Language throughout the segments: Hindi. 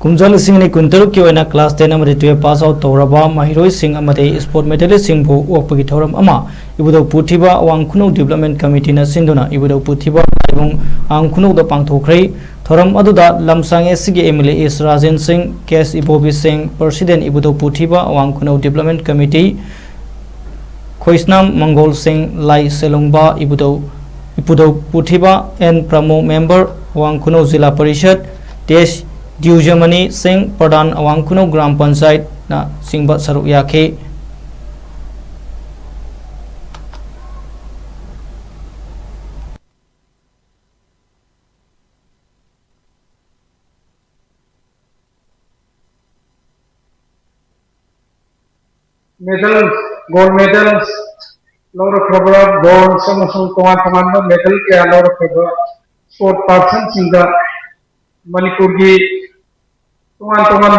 कुमजल सिंह कुंतरुक की क्लास 10 12 पास आउट तौरबा महिरोई सिंह स्पोर्ट मेडलिस्ट सिंह ओपगी थौरम इबुदौ पुथिबा अवांग खुनौ डेवलपमेंट कमिटी न सिंधुना इबुदौ पुथिबा आंग खुनौ द पांगथोखरै थौरम अदुदा लमसांग SC MLA S Rajen Singh केस Ibobi Singh president Ibudhou Puthiba Awang Khunou development committee Khoisnam Mangol Singh लाई सेलोंबा इबुदौ पुथिबा एन प्रमो मेंबर अवांग खुनौ जिला परिषद देश Diujamani Singh Pradhan Awang Kuno Gram Panchayat na Singba Saruk Yake medals, gold medals, lot of rubber, gold, some medal ke lot of rubber, sport person singa Manipur ki teman-teman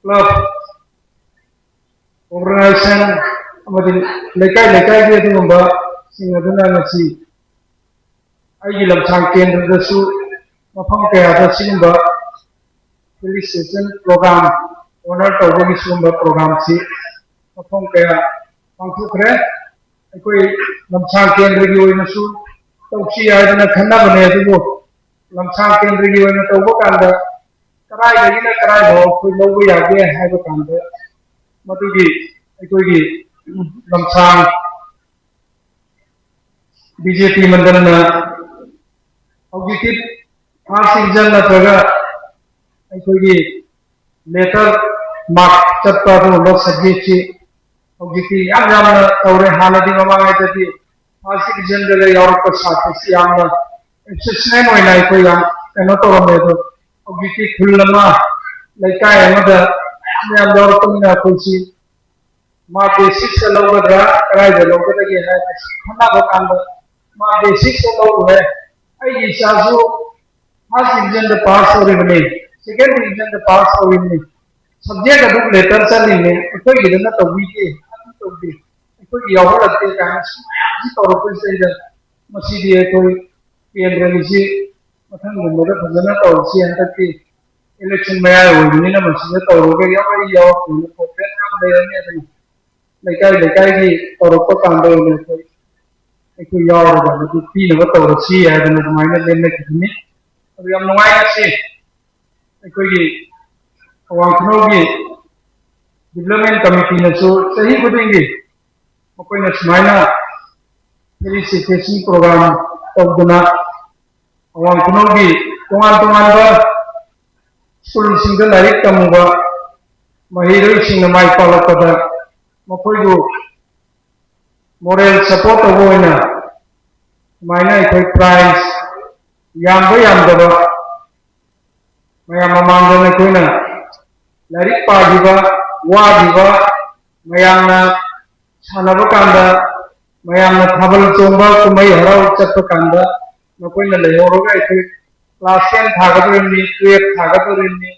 club organization amadin lekai dia tu memba singa duna nasi ai lamsang kendra dasu mafam ke ada singa felicitation program honor tawagi singa program si mafam ke pangsu kre koi lamsang kendra gi oina su tawsi ayana khanna bane tu lamsang kendra gi oina tawba kanda karai dagi na karai ho koi logo yage hai ba kanda madugi koi gi lamsang BJP mandal na objective first season na taga koi gi letter mark chatta do lo subject chi objective yam na tawre haladi mama ai tati first season de le yaur ko sathi si yam na exceptional hoina koi yam eno to me do objective khulama lekai amada yam yaur ko na koi si ma basic se logo da karai de logo da ge hai khana ba kan ma basic se logo hai ai isa jo first season de pass ho re bane second season de pass ho re bane subject adu letter sa ni koi gi na to wi ke to bi koi yaur lagte ka ji to ro ko se da masidi koi केंद्र निजी मथंग गुमदा फजना तौसी अंतकी इलेक्शन में आए हुए ना मसीद तौरोगे या भाई याव कुल कोपे काम दे ने अदन लेकाई की तौरोको काम दे ने कोई एक याव रो दा तो तीन व तौरसी है अदन माइने लेने कितनी अब हम नवाई से कोई की अवांखनो की डेवलपमेंट कमिटी ने सो सही बुदेंगे कोई न स्माइना फेलिसिटेशन प्रोग्राम तौदना अवांग खुनौ की तोंगान स्कूल सिंह लाइक तमुबा महिरोई सिंह माई पालकदा मखोइगु मोरल सपोर्ट होना माइना इखोइ प्राइज यामदबा मयाम मांगना कोइना लाइक पाजिबा वाजिबा मयामना सानबा कांदा मयामना थाबल चोंबा कुमै हराव चप्प कांदा नकोइना लेहरोगा इथे क्लास 10 थागदोरिनि 12 थागदोरिनि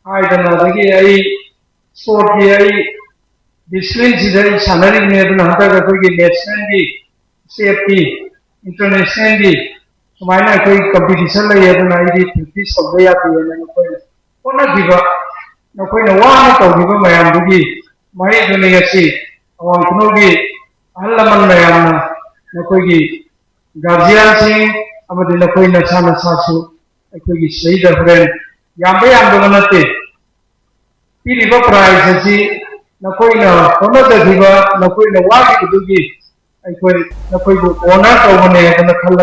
आइदना दगी आई स्पोर्ट की आई डिसिप्लिन सिदई सानरी ने दुना हता कोई नेशनल की सेफ्टी इंटरनेशनल की समाइना कोई कंपटीशन ले दुना आई 30 सब याती है नकोइ कोना दिबा नकोइना वाना तौदिबा मयाम दुगी मही दुनियासी अवांग खुनोगी अहलमन मयामना नकोइगी गार्जियन सिंह अमदी नकोइ नसा नसासु अखोइगी सहीद फ्रेंड यामबे यामदो नते पीरिबा प्राइज अछि नकोइना होनददिबा नकोइना वागी दुगी अखोइ नकोइबो ओनर तौबने खल